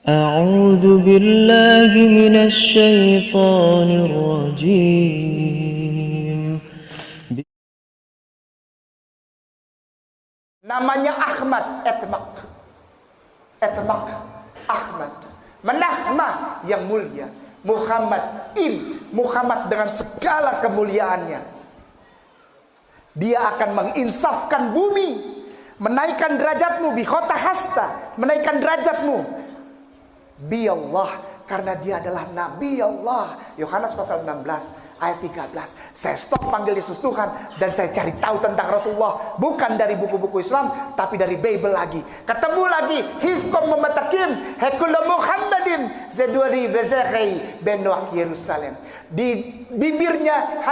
أعوذ بالله من الشيطان الرجيم. Namanya Ahmad, Etmak Ahmad. Menahmah yang mulia. Muhammad Muhammad dengan segala kemuliaannya. Dia akan menginsafkan bumi, menaikkan derajatmu bi khota hasta, menaikkan derajatmu bi Allah, karena dia adalah Nabi Allah. Yohanes pasal 16 ayat 13. Saya stop panggil Yesus Tuhan dan saya cari tahu tentang Rasulullah, bukan dari buku-buku Islam tapi dari Bible lagi. Ketemu lagi hifkom mematakim hekula Muhammadin zeduri vezekhi benuak Yerusalem. Di bibirnya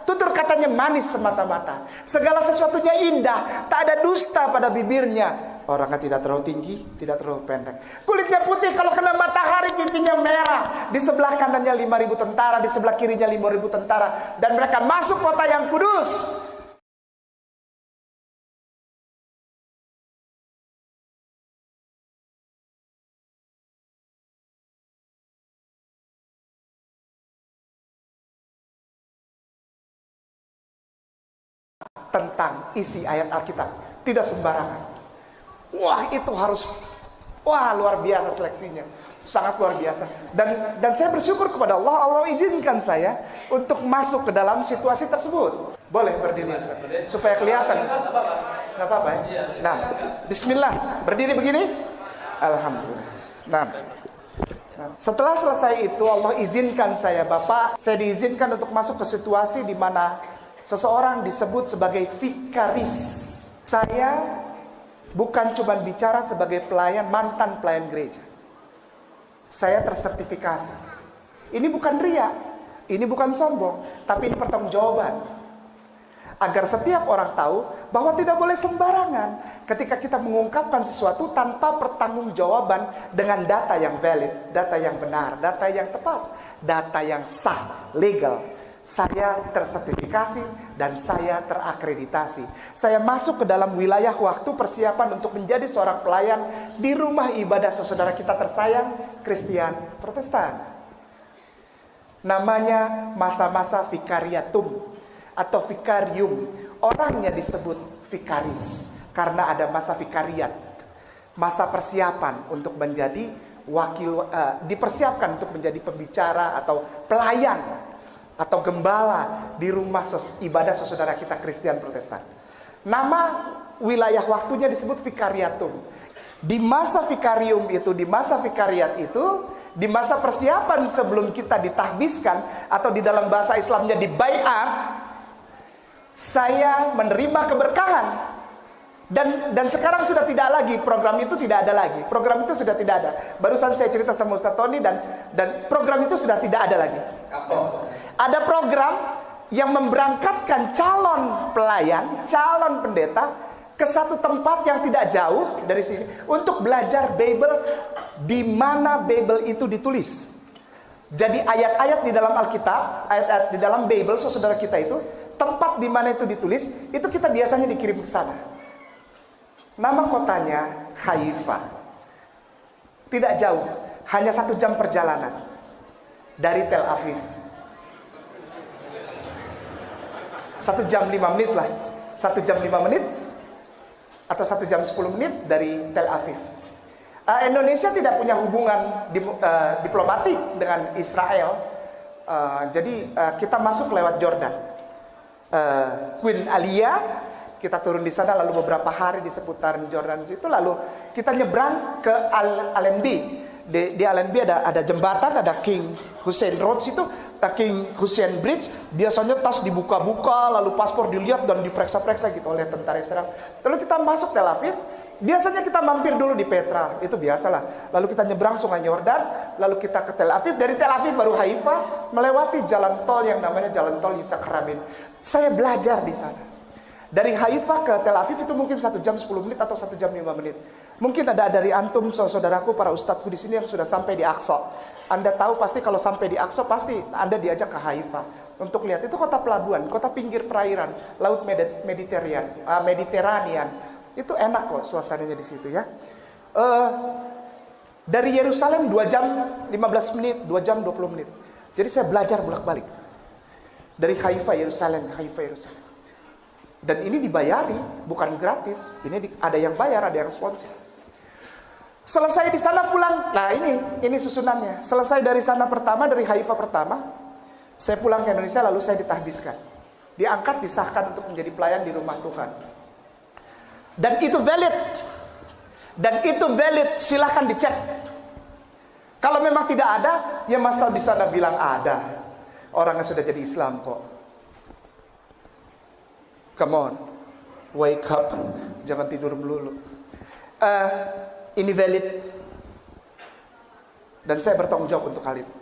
tutur katanya manis semata-mata, segala sesuatunya indah, tak ada dusta pada bibirnya. Orangnya tidak terlalu tinggi, tidak terlalu pendek. Kulitnya putih, kalau kena matahari pipinya merah. Di sebelah kanannya 5.000 tentara, di sebelah kirinya 5.000 tentara. Dan mereka masuk kota yang kudus. Tentang isi ayat Alkitab, tidak sembarangan. Wah, itu harus luar biasa seleksinya. Sangat luar biasa. Dan saya bersyukur kepada Allah, Allah izinkan saya untuk masuk ke dalam situasi tersebut. Boleh berdiri supaya kelihatan. Enggak apa-apa ya. Nah, bismillah. Berdiri begini. Alhamdulillah. Nah, setelah selesai itu Allah izinkan saya, Bapak, saya diizinkan untuk masuk ke situasi di mana seseorang disebut sebagai vikaris. Saya bukan cuma bicara sebagai pelayan, mantan pelayan gereja. Saya tersertifikasi. Ini bukan ria, ini bukan sombong, tapi ini pertanggungjawaban. Agar setiap orang tahu bahwa tidak boleh sembarangan ketika kita mengungkapkan sesuatu tanpa pertanggungjawaban dengan data yang valid, data yang benar, data yang tepat, data yang sah, legal. Saya tersertifikasi dan saya terakreditasi. Saya masuk ke dalam wilayah waktu persiapan untuk menjadi seorang pelayan di rumah ibadah saudara kita tersayang, Kristen Protestan. Namanya masa-masa vikariatum atau vikarium. Orangnya disebut vikaris karena ada masa vikariat, masa persiapan untuk menjadi wakil, dipersiapkan untuk menjadi pembicara atau pelayan atau gembala di rumah ibadah saudara kita Kristen Protestan. Nama wilayah waktunya disebut vikariatum. Di masa vikarium itu, di masa vikariat itu, di masa persiapan sebelum kita ditahbiskan atau di dalam bahasa Islamnya dibaiat, saya menerima keberkahan. Dan sekarang sudah tidak lagi, program itu tidak ada lagi. Program itu sudah tidak ada. Barusan saya cerita sama Ustaz Tony dan program itu sudah tidak ada lagi. Ada program yang memberangkatkan calon pelayan, calon pendeta ke satu tempat yang tidak jauh dari sini untuk belajar Bible di mana Bible itu ditulis. Jadi ayat-ayat di dalam Alkitab, ayat-ayat di dalam Bible saudara kita itu, tempat di mana itu ditulis, itu kita biasanya dikirim ke sana. Nama kotanya Haifa. Tidak jauh, hanya 1 jam perjalanan dari Tel Aviv. 1 jam 5 menit lah. 1 jam 5 menit atau 1 jam 10 menit dari Tel Aviv. Indonesia tidak punya hubungan diplomatik dengan Israel. Jadi kita masuk lewat Jordan. Queen Alia, kita turun di sana, lalu beberapa hari di seputaran Jordan situ, lalu kita nyebrang ke Allenby. Di Allenby ada jembatan, ada King Hussein Road situ, King Hussein Bridge. Biasanya tas dibuka-buka, lalu paspor dilihat dan diperiksa-periksa gitu oleh tentara Israel. Lalu kita masuk Tel Aviv. Biasanya kita mampir dulu di Petra, itu biasalah. Lalu kita nyebrang Sungai Yordan, lalu kita ke Tel Aviv. Dari Tel Aviv baru Haifa, melewati jalan tol yang namanya jalan tol Yitzhak Rabin. Saya belajar di sana. Dari Haifa ke Tel Aviv itu mungkin 1 jam 10 menit atau 1 jam 5 menit. Mungkin ada dari antum saudaraku, para ustadzku di sini yang sudah sampai di Aqsa. Anda tahu pasti kalau sampai di Aqsa pasti Anda diajak ke Haifa untuk lihat itu kota pelabuhan, kota pinggir perairan, laut Mediterranean. Itu enak kok suasananya di situ ya. Dari Yerusalem 2 jam 15 menit, 2 jam 20 menit. Jadi saya belajar bolak-balik. Dari Haifa Yerusalem, Haifa Yerusalem. Dan ini dibayari, bukan gratis. Ini ada yang bayar, ada yang sponsor. Selesai di sana pulang. Nah ini susunannya. Selesai dari sana pertama, dari Haifa pertama, saya pulang ke Indonesia, lalu saya ditahbiskan. Diangkat, disahkan untuk menjadi pelayan di rumah Tuhan. Dan itu valid. Dan itu valid, silahkan dicek. Kalau memang tidak ada, ya masa di sana bilang ada. Orangnya sudah jadi Islam kok. Come on, wake up, jangan tidur melulu. Ini valid. Dan saya bertanggung jawab untuk hal itu.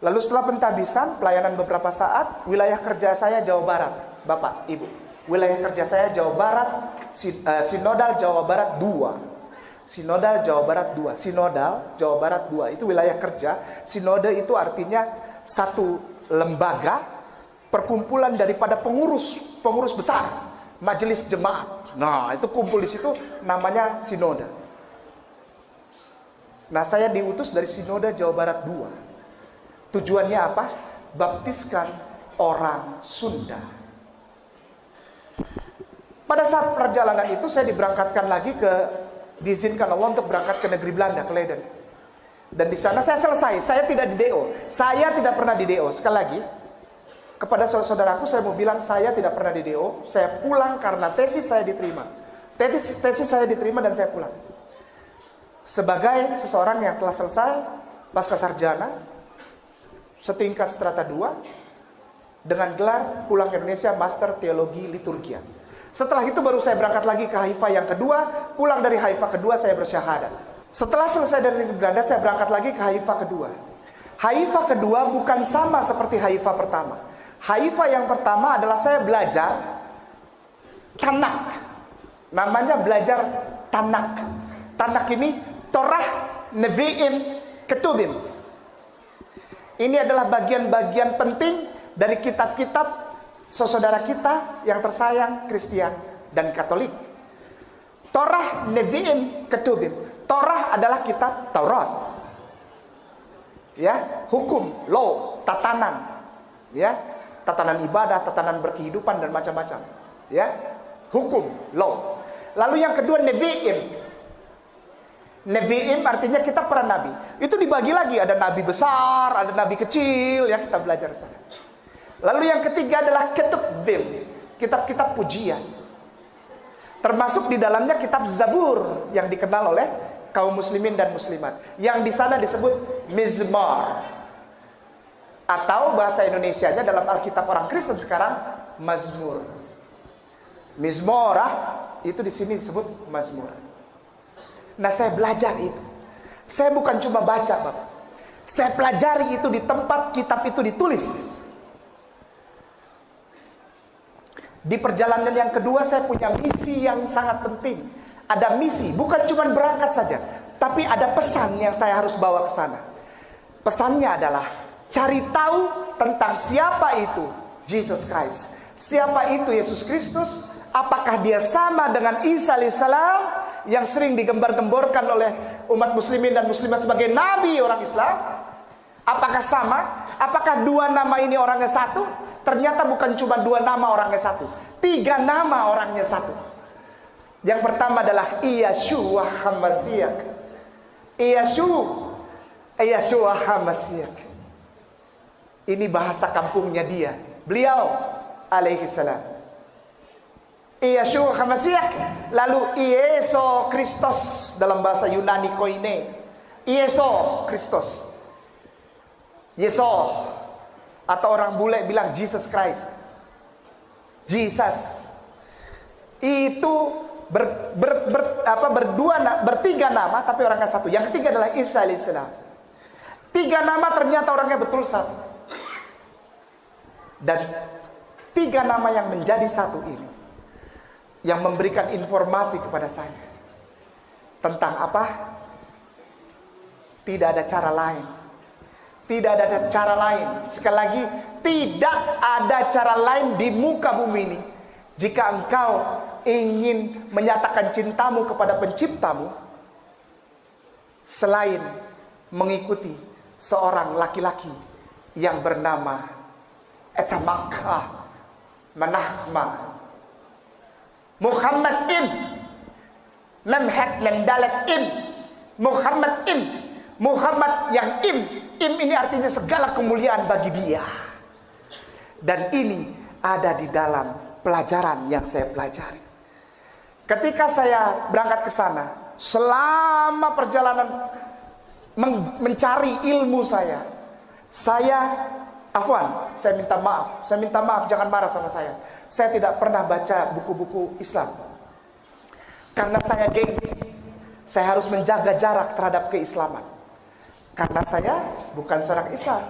Lalu setelah pentahbisan, pelayanan beberapa saat, wilayah kerja saya Jawa Barat. Bapak, Ibu, wilayah kerja saya Jawa Barat, Sinodal Jawa Barat 2. Sinodal Jawa Barat 2. Sinodal Jawa Barat 2 itu wilayah kerja. Sinode itu artinya satu lembaga perkumpulan daripada pengurus besar, majelis jemaat. Nah, itu kumpul di situ, namanya sinode. Nah, saya diutus dari Sinode Jawa Barat 2. Tujuannya apa? Baptiskan orang Sunda. Pada saat perjalanan itu saya diberangkatkan lagi diizinkan Allah untuk berangkat ke negeri Belanda, ke Leiden. Dan di sana saya selesai. Saya tidak di DO. Saya tidak pernah di DO. Sekali lagi, kepada saudaraku saya mau bilang saya tidak pernah di DO. Saya pulang karena tesis saya diterima. Tesis saya diterima dan saya pulang. Sebagai seseorang yang telah selesai pasca sarjana, setingkat strata 2, dengan gelar pulang ke Indonesia Master Teologi Liturgia. Setelah itu baru saya berangkat lagi ke Haifa yang kedua. Pulang dari Haifa kedua saya bersyahadat. Setelah selesai dari Belanda saya berangkat lagi ke Haifa kedua. Haifa kedua bukan sama seperti Haifa pertama. Haifa yang pertama adalah saya belajar Tanak. Namanya belajar Tanak. Tanak ini Torah, Nevi'im, Ketubim. Ini adalah bagian-bagian penting dari kitab-kitab saudara kita yang tersayang Kristen dan Katolik. Torah, Nevi'im, Ketubim. Torah adalah kitab Taurat. Ya, hukum, law, tatanan. Ya, tatanan ibadah, tatanan berkehidupan dan macam-macam. Ya, hukum, law. Lalu yang kedua Nevi'im. Nevi'im artinya kitab para nabi. Itu dibagi lagi, ada nabi besar, ada nabi kecil, ya kita belajar sana. Lalu yang ketiga adalah Ketubim, kitab-kitab pujian. Termasuk di dalamnya kitab Zabur yang dikenal oleh kaum muslimin dan muslimat. Yang di sana disebut Mizmar. Atau bahasa Indonesianya dalam Alkitab orang Kristen sekarang Mazmur. Mizmorah itu di sini disebut Mazmur. Nah, saya belajar itu. Saya bukan cuma baca, Bapak. Saya pelajari itu di tempat kitab itu ditulis. Di perjalanan yang kedua saya punya misi yang sangat penting. Ada misi, bukan cuma berangkat saja, tapi ada pesan yang saya harus bawa ke sana. Pesannya adalah cari tahu tentang siapa itu Jesus Christ. Siapa itu Yesus Kristus? Apakah dia sama dengan Isa alaihissalam yang sering digembar-gemborkan oleh umat muslimin dan muslimat sebagai nabi orang Islam? Apakah sama? Apakah dua nama ini orangnya satu? Ternyata bukan cuma dua nama orangnya satu. 3 nama orangnya satu. Yang pertama adalah Yeshua HaMashiach. Yeshua HaMashiach. Ini bahasa kampungnya dia. Beliau alaihi salam. Yeshua HaMashiach. Lalu Yesus Kristus dalam bahasa Yunani koine. Yesus Kristus. Yesus, atau orang bule bilang Jesus Christ. Jesus itu bertiga nama tapi orangnya satu. Yang ketiga adalah Isa alaihissalam. 3 nama ternyata orangnya betul satu. Dan 3 nama yang menjadi satu ini yang memberikan informasi kepada saya tentang apa? Tidak ada cara lain. Tidak ada cara lain. Sekali lagi, tidak ada cara lain di muka bumi ini. Jika engkau ingin menyatakan cintamu kepada penciptamu, selain mengikuti seorang laki-laki yang bernama Etamakah Manahma Muhammad Im Memhat Lemdalet Im Muhammad Im, Muhammad yang Im ini artinya segala kemuliaan bagi dia. Dan ini ada di dalam pelajaran yang saya pelajari. Ketika saya berangkat ke sana, selama perjalanan mencari ilmu saya minta maaf, jangan marah sama saya. Saya tidak pernah baca buku-buku Islam. Karena saya gengsi. Saya harus menjaga jarak terhadap keislaman. Karena saya bukan seorang Islam.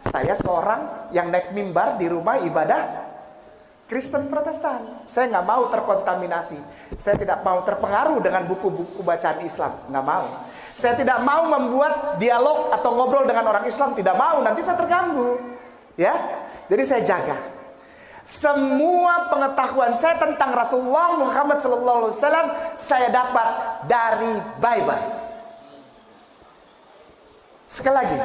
Saya seorang yang naik mimbar di rumah ibadah Kristen Protestan. Saya nggak mau terkontaminasi. Saya tidak mau terpengaruh dengan buku-buku bacaan Islam. Nggak mau. Saya tidak mau membuat dialog atau ngobrol dengan orang Islam. Tidak mau, nanti saya terganggu. Ya, jadi saya jaga. Semua pengetahuan saya tentang Rasulullah Muhammad SAW saya dapat dari Bible. Sekali lagi,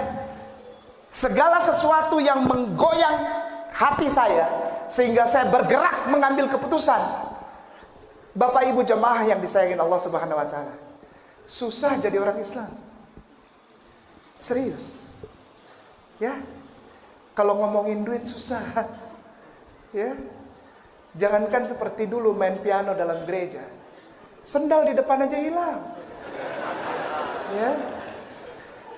segala sesuatu yang menggoyang hati saya sehingga saya bergerak mengambil keputusan. Bapak Ibu jemaah yang disayangi Allah Subhanahu wa taala, susah jadi orang Islam. Serius. Ya. Kalau ngomongin duit susah. Ya. Jangankan seperti dulu main piano dalam gereja. Sendal di depan aja hilang. Ya.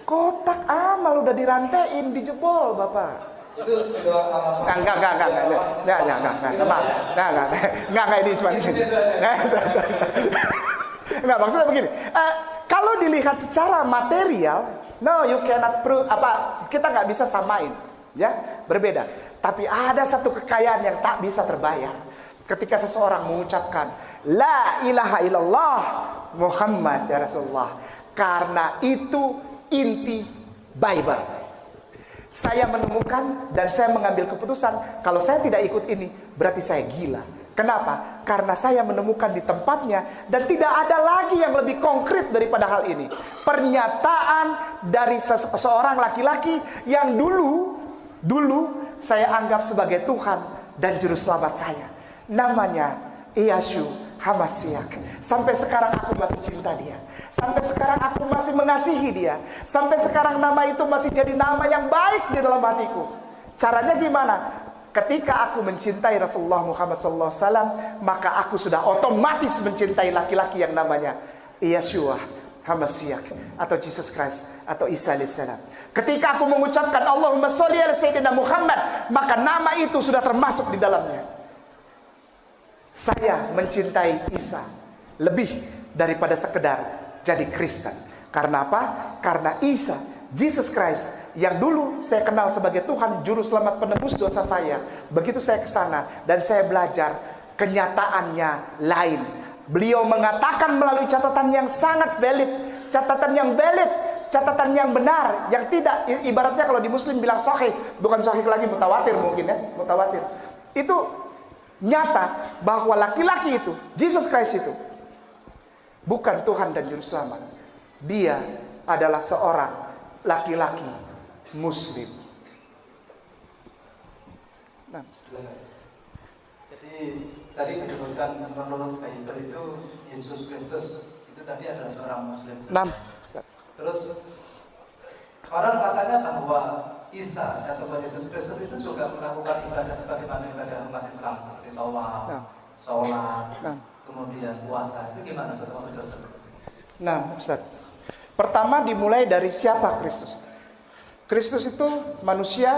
Kotak amal udah dirantain, dijebol, Bapak. Itu Enggak, ini cuma ini. Enggak, maksudnya begini. Kalau dilihat secara material, no, you cannot prove kita nggak bisa samain, ya, berbeda. Tapi ada satu kekayaan yang tak bisa terbayar. Ketika seseorang mengucapkan La ilaha illallah Muhammad ya Rasulullah, karena itu inti Bible. Saya menemukan dan saya mengambil keputusan, kalau saya tidak ikut ini, berarti saya gila. Kenapa? Karena saya menemukan di tempatnya dan tidak ada lagi yang lebih konkret daripada hal ini. Pernyataan dari seorang laki-laki yang dulu saya anggap sebagai Tuhan dan juru selamat saya. Namanya Yeshua Hamasiak. Sampai sekarang aku masih cinta dia. Sampai sekarang aku masih mengasihi dia. Sampai sekarang nama itu masih jadi nama yang baik di dalam hatiku. Caranya gimana? Ketika aku mencintai Rasulullah Muhammad SAW, maka aku sudah otomatis mencintai laki-laki yang namanya Yeshua Hamasiak atau Jesus Christ atau Isa alaihissalam. Ketika aku mengucapkan Allahumma sholli ala Sayyidina Muhammad, maka nama itu sudah termasuk di dalamnya. Saya mencintai Isa lebih daripada sekedar jadi Kristen. Karena apa? Karena Isa, Jesus Christ, yang dulu saya kenal sebagai Tuhan, Juru Selamat penebus dosa saya. Begitu saya ke sana dan saya belajar, kenyataannya lain. Beliau mengatakan melalui catatan yang sangat valid, catatan yang benar, yang tidak, ibaratnya kalau di Muslim bilang sahih, bukan sahih lagi, mutawatir mungkin ya, mutawatir. Itu nyata bahwa laki-laki itu, Jesus Christ itu, bukan Tuhan dan Juru Selamat. Dia adalah seorang laki-laki Muslim. Nah. Jadi tadi disebutkan menurut Bible itu Yesus Kristus itu tadi adalah seorang Muslim. Terus orang katanya bahwa Isa atau Yesus Kristus itu juga melakukan ibadah sebagaimana ibadah umat Islam seperti tawaf, sholat, kemudian puasa. Itu gimana Saudara? Nah, Ustaz. Pertama dimulai dari siapa Kristus? Kristus itu manusia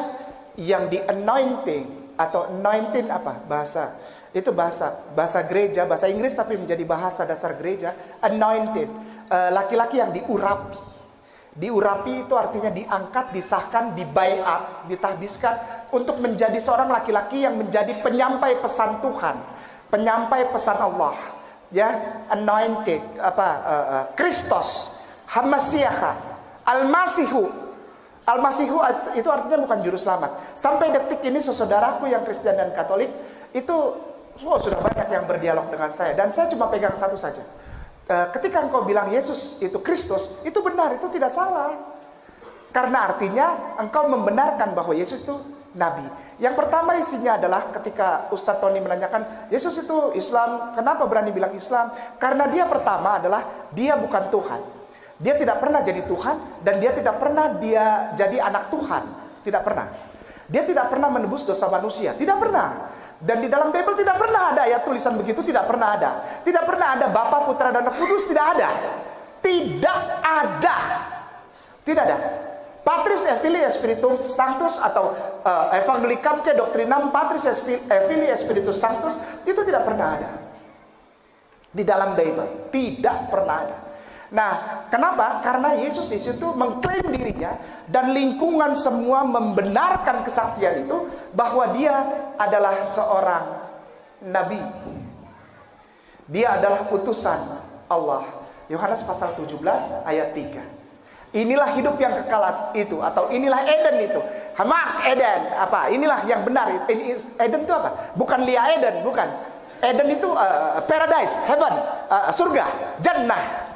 yang di anointing atau anointing apa? Bahasa. Itu bahasa gereja, bahasa Inggris tapi menjadi bahasa dasar gereja, anointed. Laki-laki yang diurapi. Diurapi itu artinya diangkat, disahkan, dibaiat, ditahbiskan untuk menjadi seorang laki-laki yang menjadi penyampai pesan Tuhan, penyampai pesan Allah. Ya, anointed, Kristus, Hamasiah, Al-Masihu. Al-Masihu itu artinya bukan juru selamat. Sampai detik ini saudaraku yang Kristen dan Katolik itu sudah banyak yang berdialog dengan saya dan saya cuma pegang satu saja. Ketika engkau bilang Yesus itu Kristus, itu benar, itu tidak salah. Karena artinya engkau membenarkan bahwa Yesus itu nabi. Yang pertama isinya adalah ketika Ustadz Tony menanyakan, Yesus itu Islam, kenapa berani bilang Islam? Karena dia pertama adalah dia bukan Tuhan. Dia tidak pernah jadi Tuhan, dan dia tidak pernah dia jadi anak Tuhan. Tidak pernah. Dia tidak pernah menebus dosa manusia. Tidak pernah. Dan di dalam Bible tidak pernah ada ayat tulisan begitu. Tidak pernah ada. Tidak pernah ada Bapa, Putra, dan Roh Kudus. Tidak ada. Tidak ada. Tidak ada. Patris et Filii et Spiritus Sanctus atau Evangelicam Doctrinam Patris et Filii et Spiritus Sanctus itu tidak pernah ada di dalam Bible, tidak pernah ada. Nah, kenapa? Karena Yesus di situ mengklaim dirinya dan lingkungan semua membenarkan kesaksian itu bahwa dia adalah seorang nabi. Dia adalah utusan Allah. Yohanes pasal 17 ayat 3. Inilah hidup yang kekal itu, atau inilah Eden itu. Hamak Eden, apa? Inilah yang benar. Eden itu apa? Bukan Lia Eden, bukan. Eden itu paradise, heaven, surga, jannah.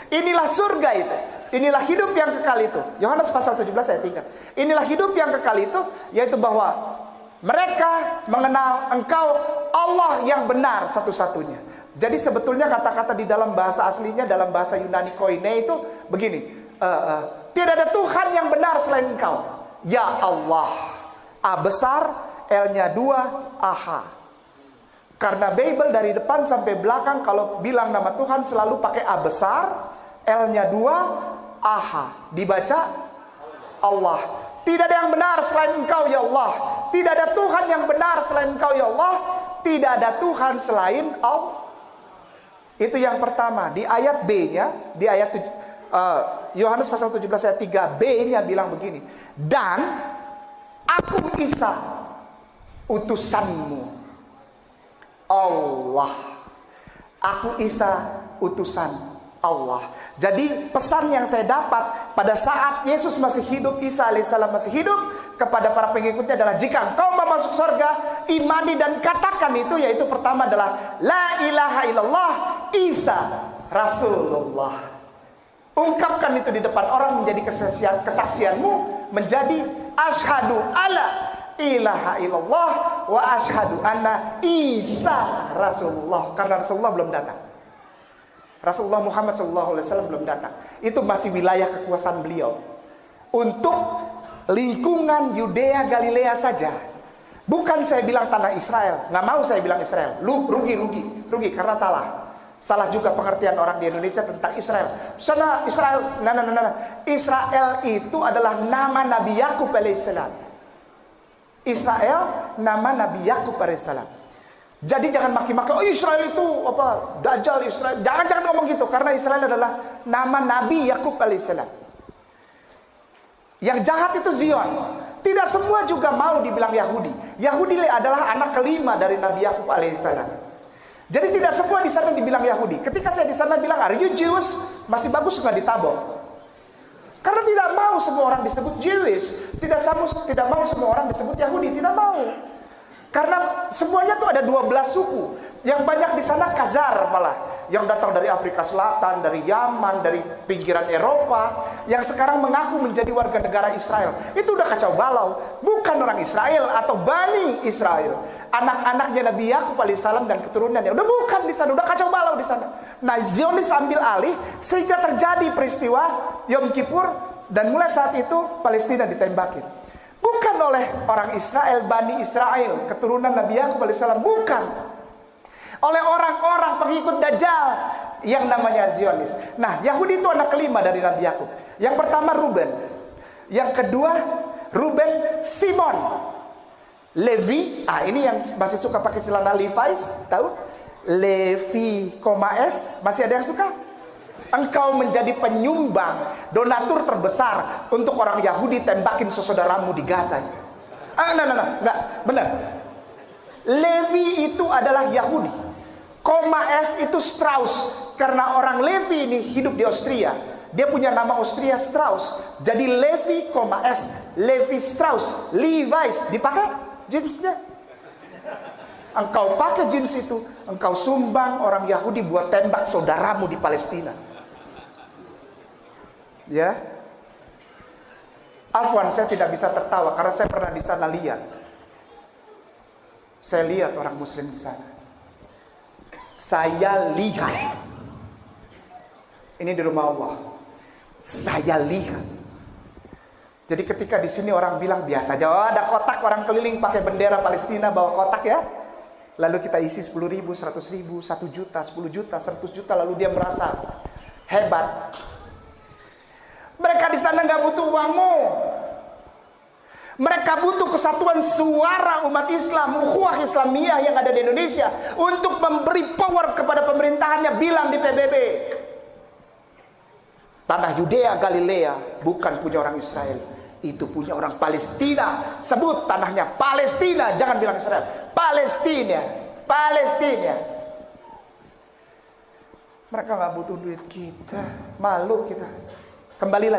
Inilah surga itu. Inilah hidup yang kekal itu. Yohanes pasal 17 ayat 3. Inilah hidup yang kekal itu, yaitu bahwa mereka mengenal Engkau Allah yang benar satu-satunya. Jadi sebetulnya kata-kata di dalam bahasa aslinya, dalam bahasa Yunani koine itu begini. Tidak ada Tuhan yang benar selain Engkau, ya Allah. A besar, L-nya 2, AH. Karena Bible dari depan sampai belakang kalau bilang nama Tuhan selalu pakai A besar, L-nya 2, AH. Dibaca Allah. Tidak ada yang benar selain Engkau ya Allah. Tidak ada Tuhan yang benar selain Engkau ya Allah. Tidak ada Tuhan selain Allah. Itu yang pertama. Di ayat B-nya, di ayat Yohanes pasal 17 ayat 3b-nya bilang begini. Dan aku Isa, utusanmu. Allah. Aku Isa, utusan Allah. Jadi pesan yang saya dapat pada saat Yesus masih hidup, Isa alaihissalam masih hidup, kepada para pengikutnya adalah, jika engkau mau masuk surga, imani dan katakan itu, yaitu pertama adalah la ilaha illallah Isa Rasulullah. Ungkapkan itu di depan orang menjadi kesaksianmu, menjadi asyhadu alla ilaha illallah wa asyhadu anna Isa Rasulullah. Karena Rasulullah belum datang. Rasulullah Muhammad SAW belum datang. Itu masih wilayah kekuasaan beliau. Untuk lingkungan Yudea Galilea saja. Bukan saya bilang tanah Israel. Nggak mau saya bilang Israel. Rugi karena salah. Salah juga pengertian orang di Indonesia tentang Israel. Sana Israel, Israel itu adalah nama Nabi Yakub alaihissalam. Israel nama Nabi Yakub alaihissalam. Jadi jangan maki-maki, oh Israel itu apa? Dajjal Israel. Jangan ngomong gitu, karena Israel adalah nama Nabi Yakub alaihissalam. Yang jahat itu Zion. Tidak semua juga mau dibilang Yahudi. Yahudi adalah anak kelima dari Nabi Yakub alaihissalam. Jadi tidak semua di sana dibilang Yahudi. Ketika saya di sana bilang, are you Jews? Masih bagus nggak ditabok. Karena tidak mau semua orang disebut Jewish. Tidak mau semua orang disebut Yahudi. Tidak mau. Karena semuanya tuh ada 12 suku. Yang banyak di sana Khazar malah. Yang datang dari Afrika Selatan, dari Yaman, dari pinggiran Eropa. Yang sekarang mengaku menjadi warga negara Israel. Itu udah kacau balau. Bukan orang Israel atau Bani Israel. Anak-anaknya Nabi Yakub alaihissalam dan keturunannya. Udah bukan di sana, udah kacau balau di sana. Nah, Zionis ambil alih sehingga terjadi peristiwa Yom Kippur, dan mulai saat itu Palestina ditembakin. Bukan oleh orang Israel, Bani Israel, keturunan Nabi Yakub alaihissalam, bukan. Oleh orang-orang pengikut Dajjal yang namanya Zionis. Nah, Yahudi itu anak kelima dari Nabi Yakub. Yang pertama Ruben. Yang kedua Ruben Simon. Levi, ini yang masih suka pakai celana Levi's, tahu? Levi, S, masih ada yang suka? Engkau menjadi penyumbang, donatur terbesar untuk orang Yahudi tembakin saudaramu di Gaza. Enggak, benar. Levi itu adalah Yahudi. S itu Strauss, karena orang Levi ini hidup di Austria. Dia punya nama Austria Strauss. Jadi Levi, S, Levi Strauss, Levi's dipakai jeansnya. Engkau pakai jeans itu, engkau sumbang orang Yahudi buat tembak saudaramu di Palestina. Ya. Afwan, saya tidak bisa tertawa karena saya pernah di sana lihat. Saya lihat orang muslim di sana. Saya lihat. Ini di rumah Allah. Saya lihat. Jadi ketika di sini orang bilang biasa aja, oh, ada kotak orang keliling pakai bendera Palestina bawa kotak ya. Lalu kita isi 10.000, 100.000, 1 juta, 10 juta, 100 juta, lalu dia merasa hebat. Mereka di sana nggak butuh uangmu. Mereka butuh kesatuan suara umat Islam, ukhuwah Islamiyah yang ada di Indonesia untuk memberi power kepada pemerintahannya. Bilang di PBB, tanah Yudea Galilea bukan punya orang Israel, itu punya orang Palestina. Sebut tanahnya Palestina, jangan bilang Israel. Palestina, Palestina. Mereka nggak butuh duit kita, malu kita. Kembali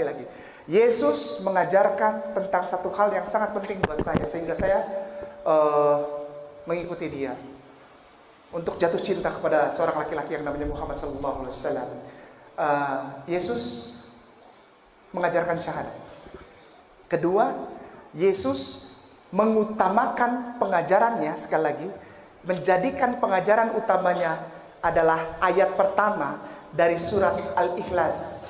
lagi. Yesus mengajarkan tentang satu hal yang sangat penting buat saya, sehingga saya mengikuti dia untuk jatuh cinta kepada seorang laki-laki yang namanya Muhammad SAW. Yesus mengajarkan syahadat. Kedua, Yesus mengutamakan pengajarannya, sekali lagi, menjadikan pengajaran utamanya adalah ayat pertama dari surat Al-Ikhlas.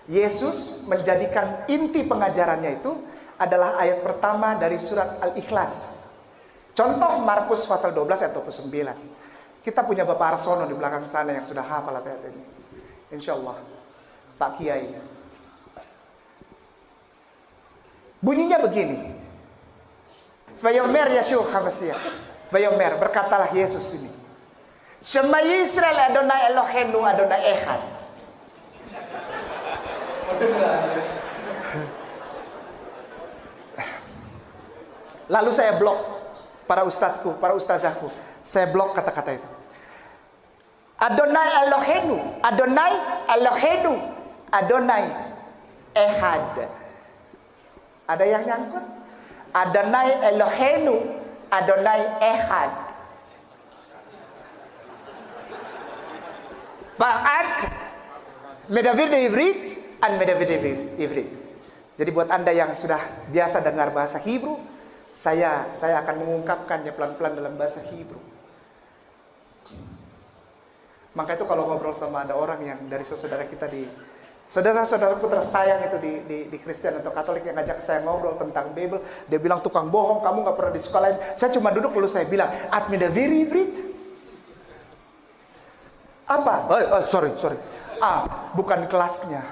Yesus menjadikan inti pengajarannya itu adalah ayat pertama dari surat Al-Ikhlas. Contoh Markus pasal 12 ayat 29. Kita punya Bapak Arsono di belakang sana yang sudah hafal ayat ini. Insya Allah Pak Kiai. Bunyinya begini. Vayomer Yeshua HaMashiach. Vayomer, berkatalah Yesus ini. Shema Yisrael Adonai Eloheinu Adonai Echad. Lalu saya blok para ustadzku, para ustazahku. Saya blok kata-kata itu. Adonai Eloheinu, Adonai Eloheinu, Adonai Echad. Ada yang nyangkut? Adonai Eloheinu, Adonai Echad. Ba'at Medavir de Ivrit an Medavir de Ivrit. Jadi buat Anda yang sudah biasa dengar bahasa Hebrew, saya akan mengungkapkannya pelan-pelan dalam bahasa Hebrew. Maka itu kalau ngobrol sama ada orang yang dari saudara kita di saudara-saudaraku tersayang itu di Kristen atau Katolik yang ngajak saya ngobrol tentang Bible, dia bilang tukang bohong, kamu nggak pernah disekolahin. Saya cuma duduk lalu saya bilang, at Medavir Ivrit. Apa? Sorry. Bukan kelasnya.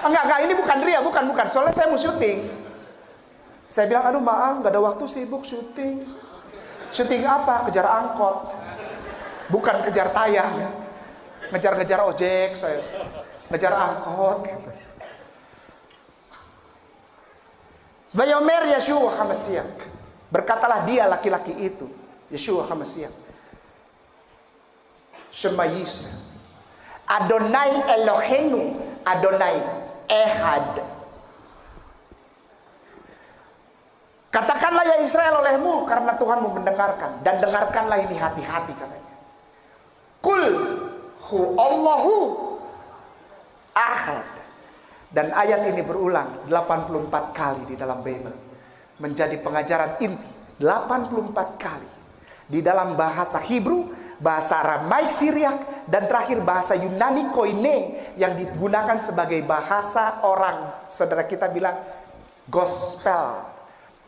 Enggak, ini bukan ria, bukan. Soalnya saya mau syuting. Saya bilang, aduh maaf, gak ada waktu, sibuk syuting. Syuting apa? Kejar angkot. Bukan kejar tayang. Ngejar-ngejar ojek, saya. Ngejar angkot. Vayomer Yeshua HaMashiach. Berkatalah dia laki-laki itu, Yeshua HaMashiach. Shema Yisrael. Adonai Eloheinu, Adonai Echad. Katakanlah ya Israel olehmu, karena Tuhanmu mendengarkan. Dan dengarkanlah ini hati-hati katanya. Kul hu Allahu Ahad. Dan ayat ini berulang 84 kali di dalam Bible. Menjadi pengajaran inti 84 kali. Di dalam bahasa Hebrew, bahasa Aramaik Syriak, dan terakhir bahasa Yunani Koine yang digunakan sebagai bahasa orang. Saudara kita bilang gospel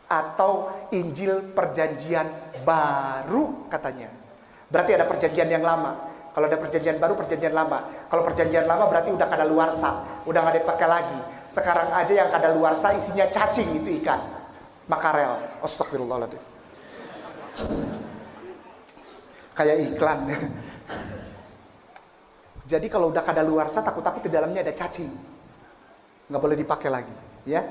atau Injil perjanjian baru katanya. Berarti ada perjanjian yang lama. Kalau ada perjanjian baru, perjanjian lama. Kalau perjanjian lama berarti udah kadaluarsa, udah nggak dipakai lagi. Sekarang aja yang kadaluarsa isinya cacing, itu ikan, makarel. Astagfirullahaladzim. Kayak iklan. Jadi kalau udah kadaluarsa, takut-takut di dalamnya ada cacing, nggak boleh dipakai lagi, ya.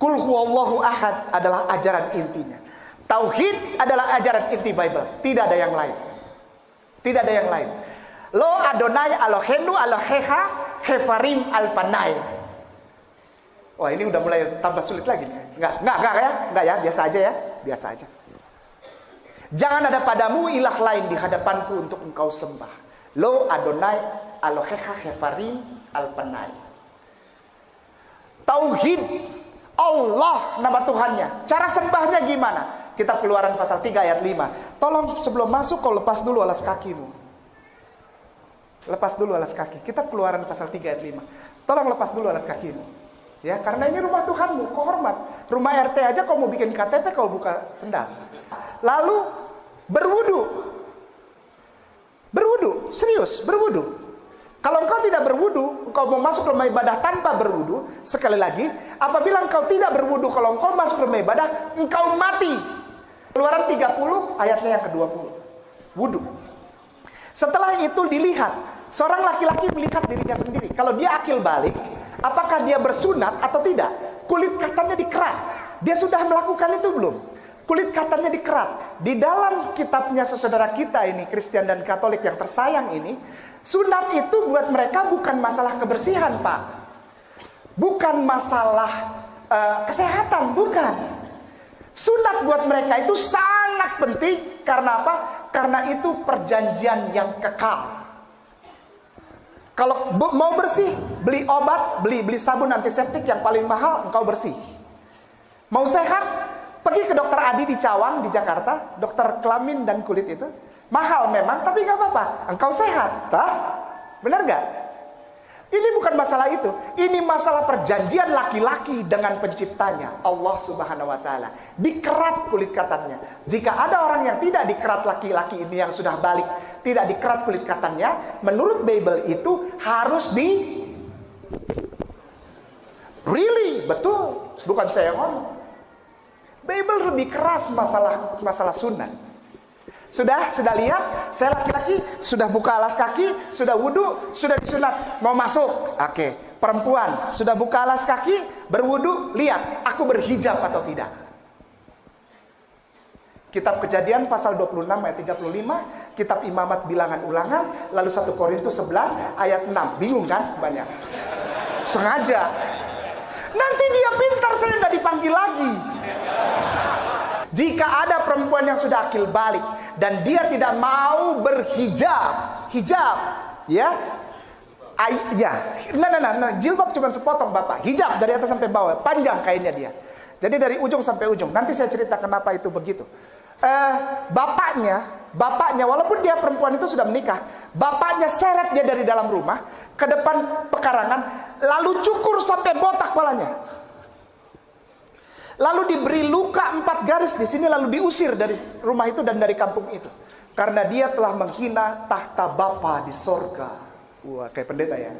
Kul huwallahu ahad adalah ajaran intinya. Tauhid adalah ajaran inti Bible. Tidak ada yang lain. Tidak ada yang lain. Lo Adonai Eloheinu Elohecha Hefarim Alpanai. Wah, ini udah mulai tambah sulit lagi. Enggak ya, biasa aja ya, biasa aja. Jangan ada padamu ilah lain di hadapanku untuk engkau sembah. Lo Adonai Elohecha Hefarim Alpanai. Tauhid Allah nama Tuhannya. Cara sembahnya gimana? Kitab Keluaran pasal 3 ayat 5. Tolong sebelum masuk kau lepas dulu alas kakimu. Lepas dulu alas kaki. Kitab Keluaran pasal 3 ayat 5. Tolong lepas dulu alas kakimu. Ya, karena ini rumah Tuhanmu, kau hormat. Rumah RT aja kau mau bikin KTP kau buka sendal. Lalu berwudu. Berwudu, serius, berwudu. Kalau engkau tidak berwudu, engkau mau masuk rumah ibadah tanpa berwudu, sekali lagi, apabila engkau tidak berwudu, kalau engkau masuk rumah ibadah, engkau mati. Keluaran 30 ayatnya yang ke-20. Wudu. Setelah itu dilihat, seorang laki-laki melihat dirinya sendiri. Kalau dia akil balik, apakah dia bersunat atau tidak? Kulit katanya dikerat. Dia sudah melakukan itu belum? Kulit katanya dikerat. Di dalam kitabnya saudara kita ini, Kristen dan Katolik yang tersayang ini, sunat itu buat mereka bukan masalah kebersihan, Pak. Bukan masalah kesehatan, bukan. Sunat buat mereka itu sangat penting. Karena apa? Karena itu perjanjian yang kekal. Kalau mau bersih, beli obat, beli sabun antiseptik yang paling mahal, engkau bersih. Mau sehat, pergi ke dokter Adi di Cawang, di Jakarta, dokter kelamin dan kulit itu. Mahal memang, tapi gak apa-apa. Engkau sehat, tak? Benar gak? Ini bukan masalah itu. Ini masalah perjanjian laki-laki dengan penciptanya, Allah Subhanahu wa Ta'ala. Dikerat kulit katanya. Jika ada orang yang tidak dikerat laki-laki ini yang sudah balik, tidak dikerat kulit katanya, menurut Bible itu harus really, betul. Bukan saya yang ngomong. Bible lebih keras masalah sunat. Sudah lihat, saya laki-laki sudah buka alas kaki, sudah wudu, sudah disunat, mau masuk. Oke, perempuan sudah buka alas kaki, berwudu, lihat aku berhijab atau tidak. Kitab Kejadian pasal 26 ayat 35, kitab Imamat bilangan ulangan, lalu 1 Korintus 11 ayat 6. Bingung kan? Banyak. Sengaja. Nanti dia pintar, saya nggak dipanggil lagi. Jika ada perempuan yang sudah akil balik dan dia tidak mau berhijab, ya, jilbab cuma sepotong bapak, hijab dari atas sampai bawah, panjang kainnya dia. Jadi dari ujung sampai ujung. Nanti saya cerita kenapa itu begitu. Bapaknya, walaupun dia perempuan itu sudah menikah, bapaknya seret dia dari dalam rumah ke depan pekarangan, lalu cukur sampai botak kepalanya. Lalu diberi luka 4 garis di sini, lalu diusir dari rumah itu dan dari kampung itu. Karena dia telah menghina tahta Bapa di sorga. Wah, kayak pendeta ya.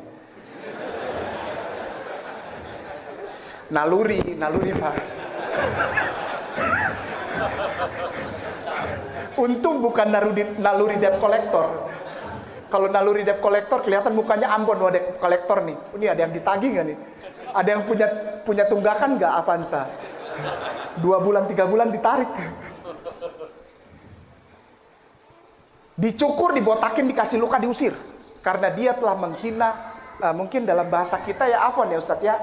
Naluri Pak. Untung bukan naluri debt collector. Kalau naluri debt collector kelihatan mukanya Ambon, wah debt collector nih. Ini ada yang ditagih nggak nih? Ada yang punya tunggakan nggak Avanza? 2 bulan 3 bulan ditarik. Dicukur, dibotakin, dikasih luka, diusir. Karena dia telah menghina, mungkin dalam bahasa kita ya afwan ya Ustadz ya,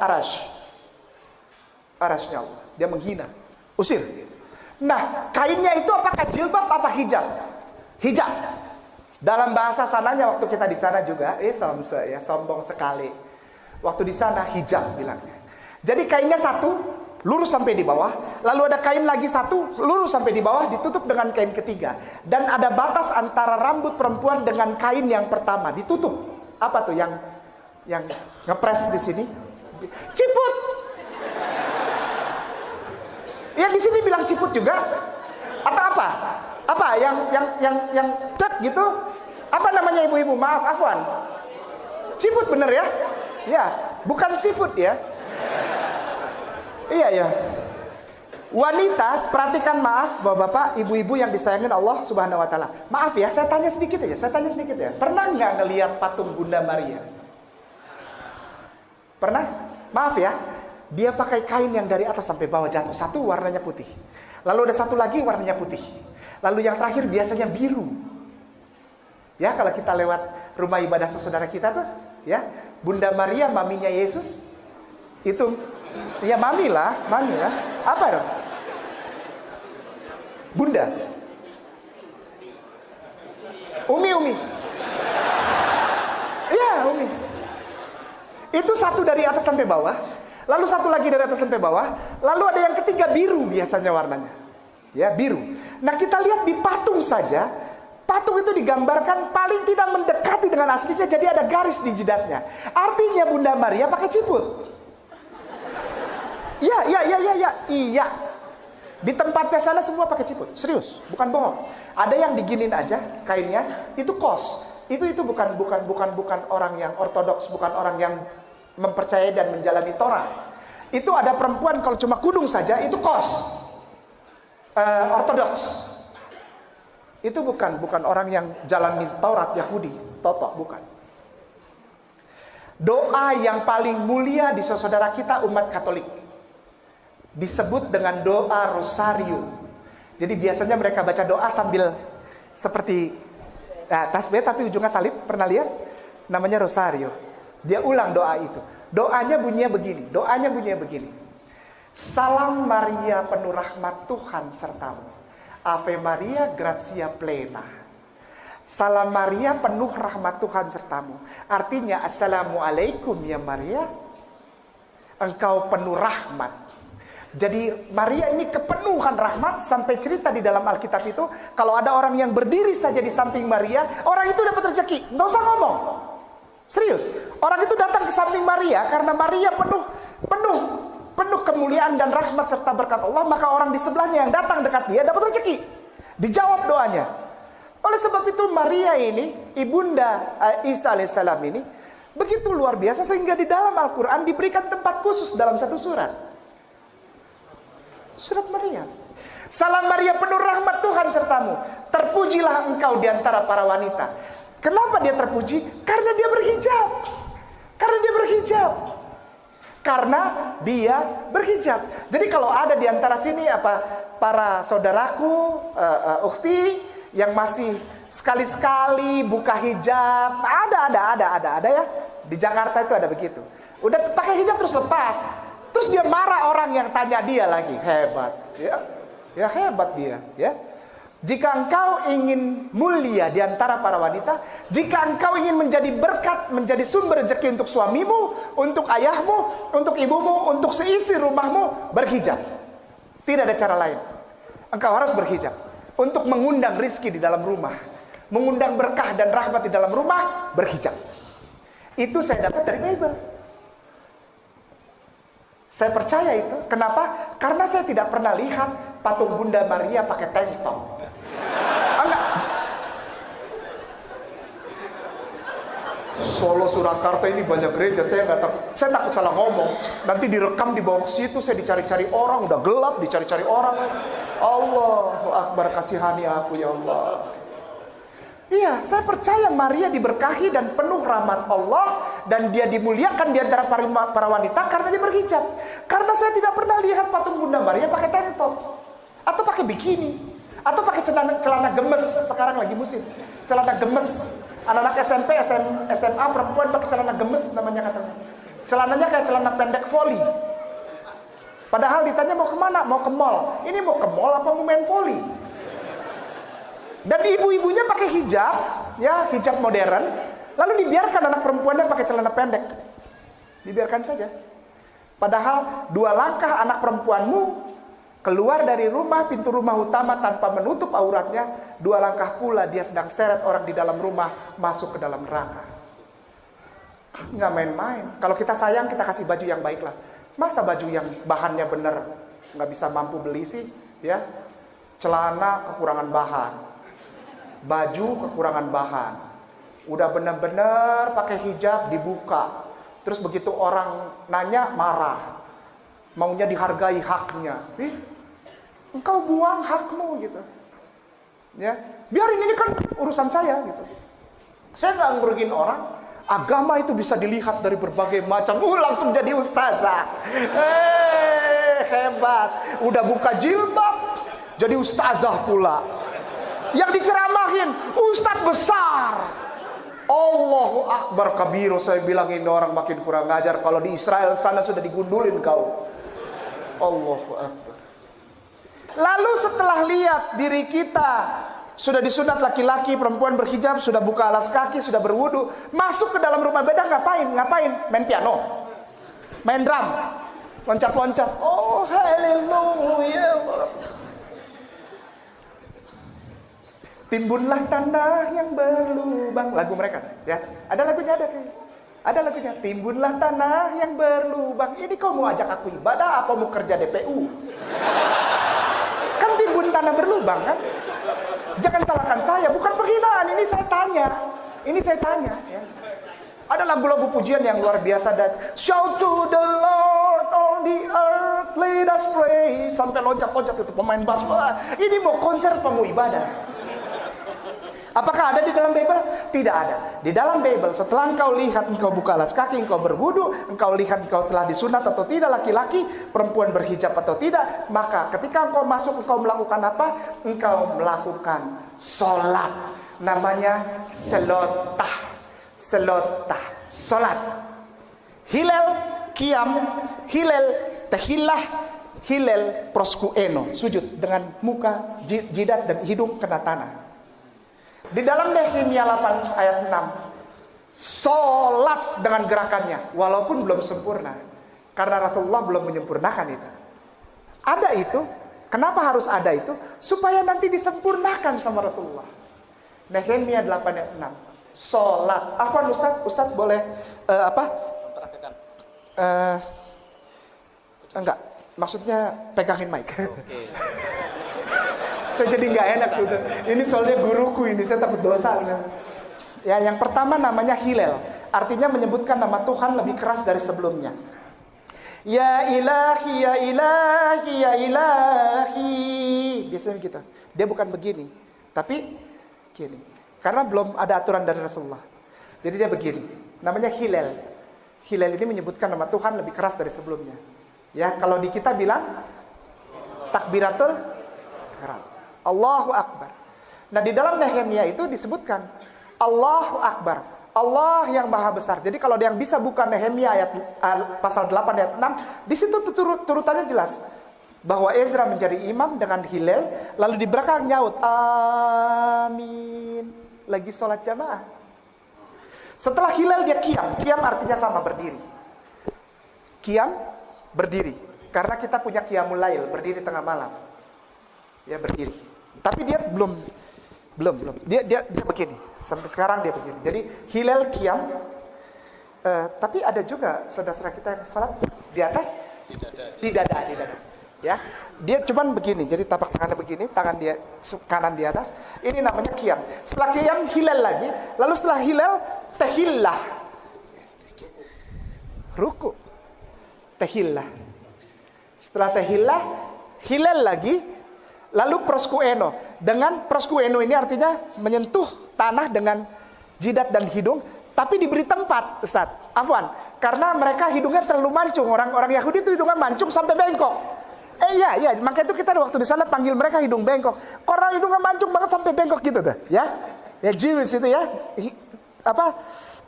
arasnya Allah. Dia menghina, usir. Nah, kainnya itu apakah jilbab apa hijab? Hijab. Dalam bahasa sananya waktu kita di sana juga, sombong sekali. Waktu di sana hijab bilangnya. Jadi kainnya satu, lurus sampai di bawah, lalu ada kain lagi satu, lurus sampai di bawah, ditutup dengan kain ketiga. Dan ada batas antara rambut perempuan dengan kain yang pertama, ditutup. Apa tuh yang ngepres di sini? Ciput. Ya di sini bilang ciput juga. Atau apa? Apa yang cek gitu? Apa namanya ibu-ibu? Maaf, afwan. Ciput bener ya? Ya, bukan seafood ya. Iya ya. Wanita, perhatikan maaf Bapak-bapak, ibu-ibu yang disayangin Allah Subhanahu wa Ta'ala. Maaf ya, saya tanya sedikit ya. Pernah nggak ngelihat patung Bunda Maria? Pernah? Maaf ya. Dia pakai kain yang dari atas sampai bawah jatuh. Satu warnanya putih. Lalu ada satu lagi warnanya putih. Lalu yang terakhir biasanya biru. Ya, kalau kita lewat rumah ibadah saudara kita tuh, ya, Bunda Maria, maminya Yesus. Itu ya mami lah. Apa dong? Bunda. Umi. Ya, Umi. Itu satu dari atas sampai bawah. Lalu satu lagi dari atas sampai bawah. Lalu ada yang ketiga biru biasanya warnanya. Ya, biru. Nah, kita lihat di patung saja. Patung itu digambarkan paling tidak mendekati dengan aslinya, jadi ada garis di jidatnya. Artinya Bunda Maria pakai ciput. Iya. Di tempatnya sana semua pakai ciput. Serius, bukan bohong. Ada yang diginin aja kainnya, itu kos. Itu bukan orang yang ortodoks, bukan orang yang mempercayai dan menjalani Torah. Itu ada perempuan kalau cuma kudung saja itu kos. Ortodoks. Itu bukan orang yang jalani Taurat Yahudi, totok, bukan. Doa yang paling mulia di saudara kita umat Katolik disebut dengan doa rosario. Jadi biasanya mereka baca doa sambil seperti tasbih tapi ujungnya salib, pernah lihat? Namanya rosario. Dia ulang doa itu. Doanya bunyinya begini. Salam Maria penuh rahmat Tuhan sertamu. Ave Maria gratia plena. Salam Maria penuh rahmat Tuhan sertamu. Artinya assalamualaikum ya Maria. Engkau penuh rahmat. Jadi Maria ini kepenuhan rahmat. Sampai cerita di dalam Alkitab itu, kalau ada orang yang berdiri saja di samping Maria, orang itu dapat rezeki. Nggak usah ngomong. Serius. Orang itu datang ke samping Maria karena Maria penuh kemuliaan dan rahmat serta berkat Allah, maka orang di sebelahnya yang datang dekat dia dapat rezeki. Dijawab doanya. Oleh sebab itu Maria ini, ibunda Isa alaihissalam ini, begitu luar biasa sehingga di dalam Al-Quran diberikan tempat khusus dalam satu surat. Surat Maria. Salam Maria penuh rahmat Tuhan sertamu. Terpujilah engkau di antara para wanita. Kenapa dia terpuji? Karena dia berhijab. Jadi kalau ada di antara sini para saudaraku, ukhti yang masih sekali-sekali buka hijab, ada ya. Di Jakarta itu ada begitu. Udah pakai hijab terus lepas. Terus dia marah orang yang tanya dia lagi. Hebat, ya. Ya hebat dia, ya. Jika engkau ingin mulia di antara para wanita, jika engkau ingin menjadi berkat, menjadi sumber rezeki untuk suamimu, untuk ayahmu, untuk ibumu, untuk seisi rumahmu, berhijab. Tidak ada cara lain. Engkau harus berhijab. Untuk mengundang rizki di dalam rumah, mengundang berkah dan rahmat di dalam rumah, berhijab. Itu saya dapat dari Bible. Saya percaya itu. Kenapa? Karena saya tidak pernah lihat patung Bunda Maria pakai tank top. Enggak. Solo Surakarta ini banyak gereja, saya takut salah ngomong. Nanti direkam di bawah situ, saya dicari-cari orang, udah gelap dicari-cari orang. Allahu Akbar, kasihani aku ya Allah. Iya, saya percaya Maria diberkahi dan penuh rahmat Allah, dan dia dimuliakan di antara para wanita karena dia berhijab. Karena saya tidak pernah lihat patung Bunda Maria pakai tank top atau pakai bikini atau pakai celana gemes. Sekarang lagi musim celana gemes. Anak-anak SMP, SMA perempuan pakai celana gemes namanya katanya. Celananya kayak celana pendek voli. Padahal ditanya mau kemana? Mau ke mall. Ini mau ke mall apa mau main voli? Dan ibu-ibunya pakai hijab, ya hijab modern. Lalu dibiarkan anak perempuannya pakai celana pendek. Dibiarkan saja. Padahal 2 langkah anak perempuanmu keluar dari rumah, pintu rumah utama tanpa menutup auratnya, 2 langkah pula dia sedang seret orang di dalam rumah masuk ke dalam neraka. Nggak main-main. Kalau kita sayang, kita kasih baju yang baik lah. Masa baju yang bahannya bener nggak bisa mampu beli sih, ya? Celana kekurangan bahan, baju kekurangan bahan, udah bener-bener pakai hijab dibuka, terus begitu orang nanya marah, maunya dihargai haknya. Engkau buang hakmu gitu, ya biarin ini kan urusan saya gitu. Saya nggak ngerugiin orang. Agama itu bisa dilihat dari berbagai macam. Langsung jadi ustazah. Hebat. Udah buka jilbab, jadi ustazah pula. Yang diceramahin ustadz besar. Allahu Akbar kabiru. Saya bilang ini orang makin kurang ngajar. Kalau di Israel sana sudah digundulin kau. Allahu Akbar. Lalu setelah lihat diri kita sudah disunat laki-laki, perempuan berhijab, sudah buka alas kaki, sudah berwudu, masuk ke dalam rumah beda ngapain? Main piano, main drum, loncat-loncat. Oh, haleluya. Timbunlah tanah yang berlubang. Lagu mereka, ya. Ada lagunya, ada lagunya. Timbunlah tanah yang berlubang. Ini kau mau ajak aku ibadah apa mau kerja DPU? Kan timbun tanah berlubang kan? Jangan salahkan saya, bukan penghinaan. Ini saya tanya. Ya. Ada lagu-lagu pujian yang luar biasa dan shout to the Lord on the earth, let us pray. Sampai loncat-loncat itu pemain bass. Ini mau konser apa mau ibadah? Apakah ada di dalam Bible? Tidak ada. Di dalam Bible, setelah engkau lihat, engkau buka alas kaki, engkau berwudu, engkau lihat engkau telah disunat atau tidak laki-laki, perempuan berhijab atau tidak, maka ketika engkau masuk, engkau melakukan apa? Engkau melakukan sholat. Namanya selotah. Sholat. Hilal, qiyam, hilal, tahillah, hilal, proskueno. Sujud dengan muka, jidat, dan hidung kena tanah. Di dalam Nehemia 8 ayat 6, sholat dengan gerakannya, walaupun belum sempurna, karena Rasulullah belum menyempurnakan itu. Ada itu, kenapa harus ada itu? Supaya nanti disempurnakan sama Rasulullah. Nehemia 8 ayat 6, sholat. Afwan Ustaz boleh enggak, maksudnya pegangin mic. Okay. Saya jadi nggak enak sudah. Ini soalnya guruku ini, saya takut dosa. Ya, yang pertama namanya hilal, artinya menyebutkan nama Tuhan lebih keras dari sebelumnya. Ya ilahi, ya ilahi, ya ilahi. Biasanya gitu. Dia bukan begini, tapi gini. Karena belum ada aturan dari Rasulullah. Jadi dia begini. Namanya hilal. Hilal ini menyebutkan nama Tuhan lebih keras dari sebelumnya. Ya, kalau di kita bilang takbiratul ihram. Allahu Akbar. Nah, di dalam Nehemia itu disebutkan Allahu Akbar, Allah yang maha besar. Jadi kalau yang bisa buka Nehemia ayat pasal 8 ayat 6, di situ turutannya jelas bahwa Ezra menjadi imam dengan hilal, lalu di belakang nyaut amin, lagi sholat jamaah. Setelah hilal dia qiyam. Qiyam artinya sama, berdiri. Qiyam, berdiri. Karena kita punya qiyamul lail, berdiri tengah malam. Ya, berdiri. Tapi dia belum. Dia begini. Sampai sekarang dia begini. Jadi hilal qiyam. Tapi ada juga saudara-saudara kita yang salat di atas di dada. Ya. Dia cuman begini. Jadi tapak tangannya begini, tangan dia kanan di atas. Ini namanya qiyam. Setelah qiyam hilal lagi, lalu setelah hilal tahillah. Ruku. Tahillah. Setelah tahillah hilal lagi. Lalu proskueno. Dengan proskueno ini artinya menyentuh tanah dengan jidat dan hidung, tapi diberi tempat, Ustaz. Afwan, karena mereka hidungnya terlalu mancung. Orang Yahudi itu hidungnya mancung sampai bengkok. Iya, makanya itu kita waktu di sana panggil mereka hidung bengkok. Karena hidungnya mancung banget sampai bengkok gitu tuh, ya. Ya Jewish itu ya.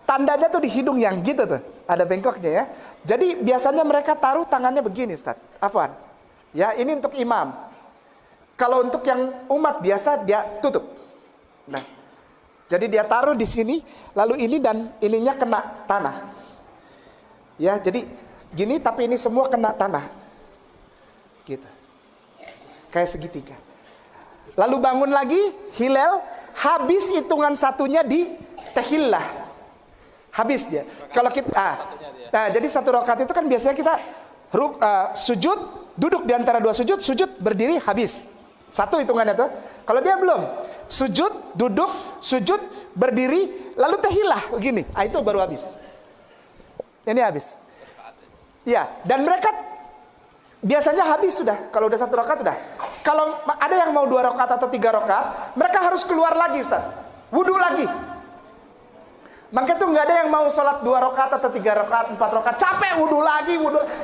Tandanya tuh di hidung yang gitu tuh, ada bengkoknya ya. Jadi biasanya mereka taruh tangannya begini, Ustaz. Afwan. Ya, ini untuk imam. Kalau untuk yang umat biasa dia tutup. Nah, jadi dia taruh di sini, lalu ini dan ininya kena tanah. Ya, jadi gini tapi ini semua kena tanah. Gitu. Kayak segitiga. Lalu bangun lagi, hilal, habis hitungan satunya di tahillah. Habis dia. Kalau kita jadi satu rakaat itu kan biasanya kita sujud, duduk di antara dua sujud, berdiri, habis. Satu hitungannya tuh. Kalau dia belum, sujud, duduk, sujud, berdiri, lalu tahillah begini. Itu baru habis. Ini habis. Ya, dan mereka biasanya habis sudah. Kalau udah satu rakaat sudah. Kalau ada yang mau 2 rakaat atau 3 rakaat, mereka harus keluar lagi, Ustaz. Wudu lagi. Maka tuh nggak ada yang mau sholat 2 rakaat atau 3 rakaat, 4 rakaat, capek wudu lagi.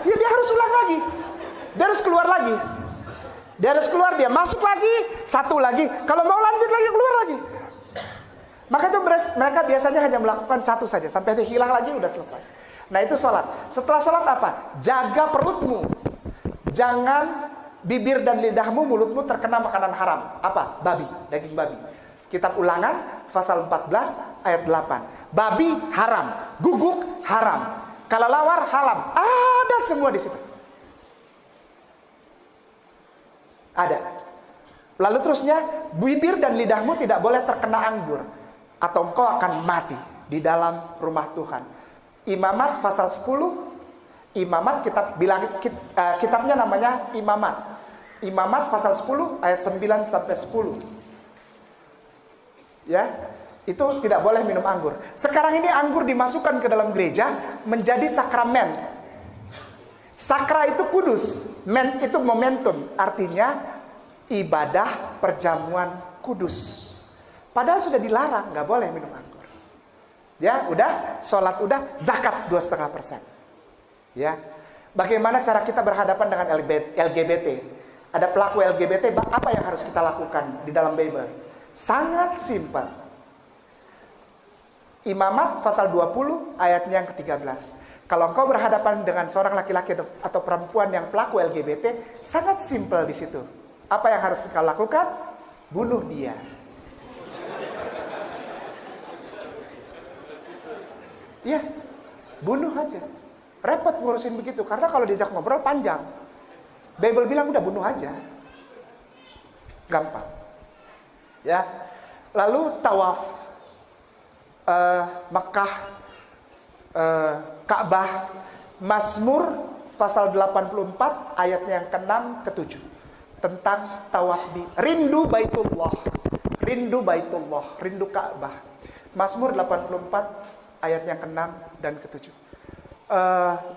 Ya dia harus ulang lagi. Dia harus keluar lagi. Dia harus keluar, dia masuk lagi, satu lagi. Kalau mau lanjut lagi, keluar lagi. Maka itu mereka biasanya hanya melakukan satu saja. Sampai dia hilang lagi, udah selesai. Nah itu sholat. Setelah sholat apa? Jaga perutmu. Jangan bibir dan lidahmu, mulutmu terkena makanan haram. Apa? Babi, daging babi. Kitab Ulangan, pasal 14, ayat 8. Babi haram, guguk haram, kelelawar haram. Ada semua di situ. Ada. Lalu terusnya, bibir dan lidahmu tidak boleh terkena anggur, atau engkau akan mati di dalam rumah Tuhan. Imamat pasal 10. Imamat kitabnya namanya Imamat. Imamat pasal 10 ayat 9 sampai 10. Ya, itu tidak boleh minum anggur. Sekarang ini anggur dimasukkan ke dalam gereja menjadi sakramen. Sakra itu kudus, men itu momentum, artinya ibadah perjamuan kudus. Padahal sudah dilarang, nggak boleh minum anggur. Ya, udah, sholat udah, zakat 2,5%. Ya, bagaimana cara kita berhadapan dengan LGBT? Ada pelaku LGBT, apa yang harus kita lakukan di dalam Bible? Sangat simpel. Imamat pasal 20 ayatnya yang ke-13. Kalau engkau berhadapan dengan seorang laki-laki atau perempuan yang pelaku LGBT, sangat simpel di situ. Apa yang harus kau lakukan? Bunuh dia. Ya, bunuh aja. Repot ngurusin begitu, karena kalau diajak ngobrol panjang. Bible bilang udah bunuh aja. Gampang. Ya. Lalu tawaf Mekah, Ka'bah, Mazmur pasal 84 ayatnya yang ke-6 ke-7 tentang tawaf rindu Baitullah, rindu Ka'bah. Mazmur 84 ayatnya ke-6 dan ke-7.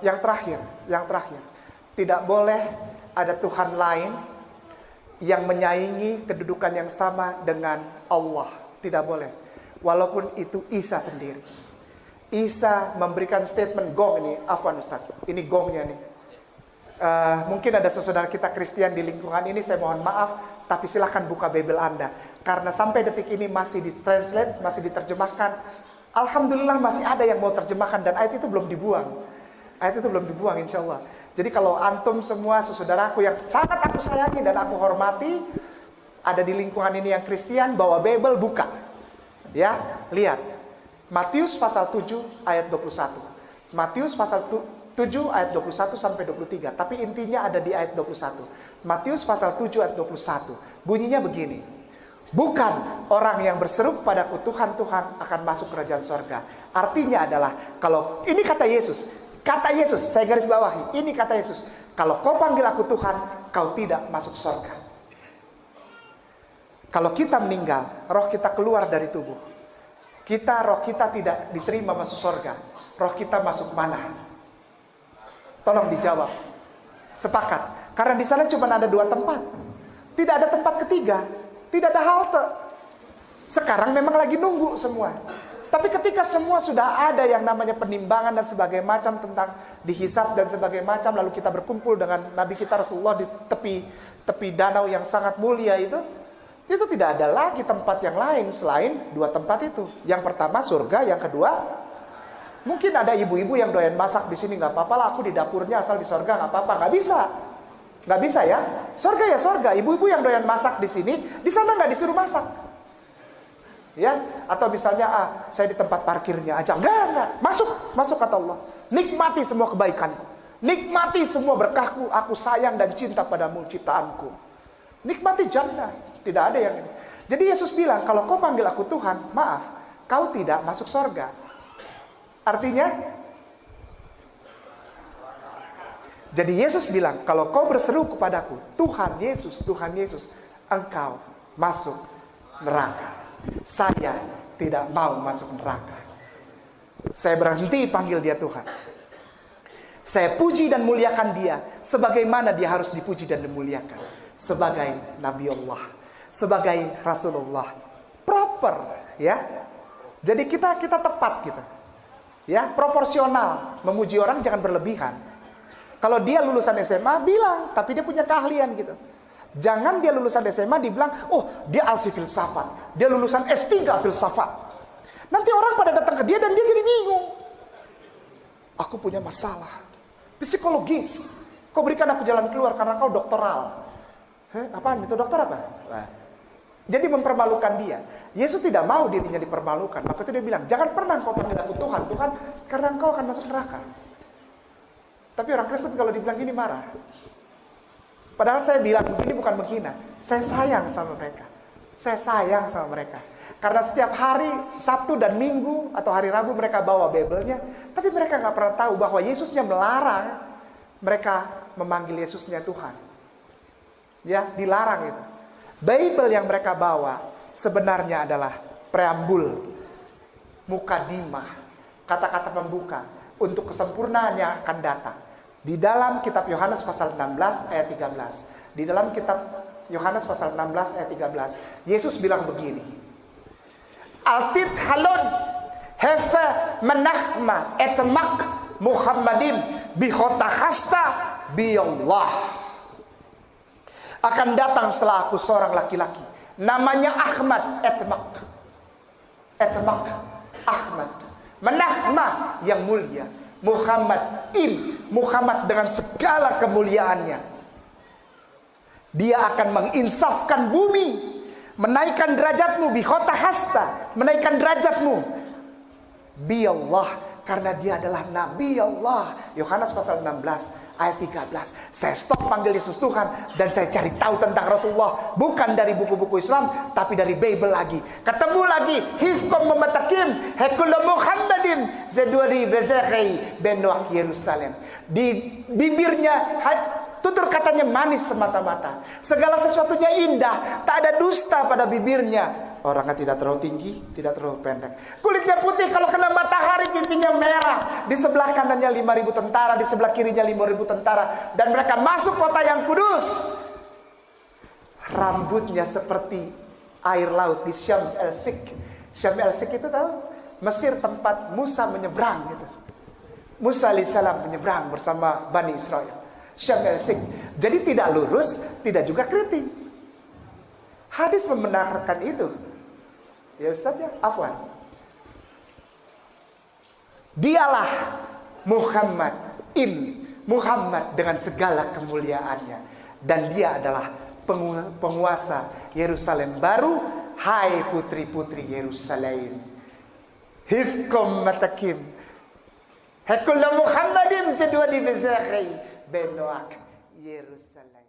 Yang terakhir, tidak boleh ada Tuhan lain yang menyaingi kedudukan yang sama dengan Allah. Tidak boleh. Walaupun itu Isa sendiri. Isa memberikan statement gong ini. Afwan Ustaz, ini gongnya nih. Mungkin ada saudara kita Kristen di lingkungan ini, saya mohon maaf, tapi silahkan buka Bible Anda. Karena sampai detik ini masih ditranslate, masih diterjemahkan. Alhamdulillah masih ada yang mau terjemahkan dan ayat itu belum dibuang. Ayat itu belum dibuang insya Allah. Jadi kalau antum semua saudaraku yang sangat aku sayangi dan aku hormati, ada di lingkungan ini yang Kristen, bawa Bible, buka. Ya, lihat. Matius pasal 7 ayat 21. Matius pasal 7 ayat 21 sampai 23. Tapi intinya ada di ayat 21. Matius pasal 7 ayat 21. Bunyinya begini. Bukan orang yang berseru padaku Tuhan, Tuhan akan masuk kerajaan sorga. Artinya adalah, kalau ini kata Yesus, saya garis bawahi, ini kata Yesus, kalau kau panggil aku Tuhan, kau tidak masuk sorga. Kalau kita meninggal, roh kita keluar dari tubuh. Roh kita tidak diterima masuk sorga. Roh kita masuk mana? Tolong dijawab. Sepakat. Karena di sana cuma ada 2 tempat. Tidak ada tempat ketiga. Tidak ada halte. Sekarang memang lagi nunggu semua. Tapi ketika semua sudah ada yang namanya penimbangan dan sebagainya macam tentang dihisab dan sebagainya macam, lalu kita berkumpul dengan Nabi kita Rasulullah di tepi danau yang sangat mulia itu tidak ada lagi tempat yang lain selain 2 tempat itu. Yang pertama surga, yang kedua mungkin ada ibu-ibu yang doyan masak di sini, nggak apa-apa lah, aku di dapurnya asal di surga nggak apa-apa, nggak bisa ya. Surga ya surga. Ibu-ibu yang doyan masak di sini, di sana nggak disuruh masak. Ya, atau misalnya saya di tempat parkirnya aja. Enggak. Masuk kata Allah. Nikmati semua kebaikanku. Nikmati semua berkahku. Aku sayang dan cinta padamu ciptaanku. Nikmati jannah. Tidak ada yang ini. Jadi Yesus bilang, kalau kau panggil aku Tuhan, maaf, kau tidak masuk surga. Artinya, jadi Yesus bilang, kalau kau berseru kepadaku, Tuhan Yesus, engkau masuk neraka. Saya tidak mau masuk neraka. Saya berhenti panggil dia Tuhan. Saya puji dan muliakan dia sebagaimana dia harus dipuji dan dimuliakan. Sebagai Nabi Allah, sebagai Rasulullah. Proper, ya. Jadi kita tepat gitu. Ya, proporsional. Memuji orang jangan berlebihan. Kalau dia lulusan SMA, bilang, tapi dia punya keahlian gitu. Jangan dia lulusan SMA dibilang, oh dia alsi filsafat, dia lulusan S3 filsafat. Nanti orang pada datang ke dia dan dia jadi bingung. Aku punya masalah psikologis. Kau berikan aku jalan keluar karena kau doktoral. Apaan itu dokter apa? Jadi mempermalukan dia. Yesus tidak mau dirinya dipermalukan. Maka itu dia bilang, jangan pernah kau panggil aku Tuhan, karena engkau akan masuk neraka. Tapi orang Kristen kalau dibilang gini marah. Padahal saya bilang begini bukan menghina. Saya sayang sama mereka. Saya sayang sama mereka. Karena setiap hari Sabtu dan Minggu atau hari Rabu mereka bawa Bible-nya, tapi mereka nggak pernah tahu bahwa Yesusnya melarang mereka memanggil Yesusnya Tuhan. Ya, dilarang itu. Bible yang mereka bawa sebenarnya adalah preambul, mukadimah, kata-kata pembuka untuk kesempurnaan yang akan datang. Di dalam kitab Yohanes pasal 16 ayat 13. Di dalam kitab Yohanes pasal 16 ayat 13, Yesus bilang begini. Altit halon hefe menahma etmak Muhammadin bihotakhasta biyallah. Akan datang setelah aku seorang laki-laki, namanya Ahmad etmak. Etmak Ahmad. Menahma yang mulia. Muhammad Muhammad dengan segala kemuliaannya. Dia akan menginsafkan bumi, menaikkan derajatmu bihota hasta, menaikkan derajatmu bi Allah, karena dia adalah Nabi Allah. Yohanes pasal 16 ayat 13. Saya stop panggil Yesus Tuhan dan saya cari tahu tentang Rasulullah, bukan dari buku-buku Islam tapi dari Bible lagi. Ketemu lagi hifkom mematakim hekul Muhammadin zeduri vezekhi benuak Yerusalem. Di bibirnya tutur katanya manis semata-mata, segala sesuatunya indah, tak ada dusta pada bibirnya. Orangnya tidak terlalu tinggi, tidak terlalu pendek. Kulitnya putih, kalau kena matahari pipinya merah. Di sebelah kanannya 5.000 tentara, di sebelah kirinya 5.000 tentara. Dan mereka masuk kota yang kudus. Rambutnya seperti air laut di Syam el-Sik. Syam el-Sik itu tahu? Mesir tempat Musa menyeberang gitu. Musa alaihissalam menyeberang bersama Bani Israel. Syam el-Sik. Jadi tidak lurus, tidak juga keriting. Hadis membenarkan itu. Ya Ustaz ya, afwan. Dialah Muhammad Muhammad dengan segala kemuliaannya. Dan dia adalah penguasa Yerusalem baru. Hai putri-putri Yerusalem, hifkum matakim hekulla Muhammadin zedwa di bezakhi benoak Yerusalem.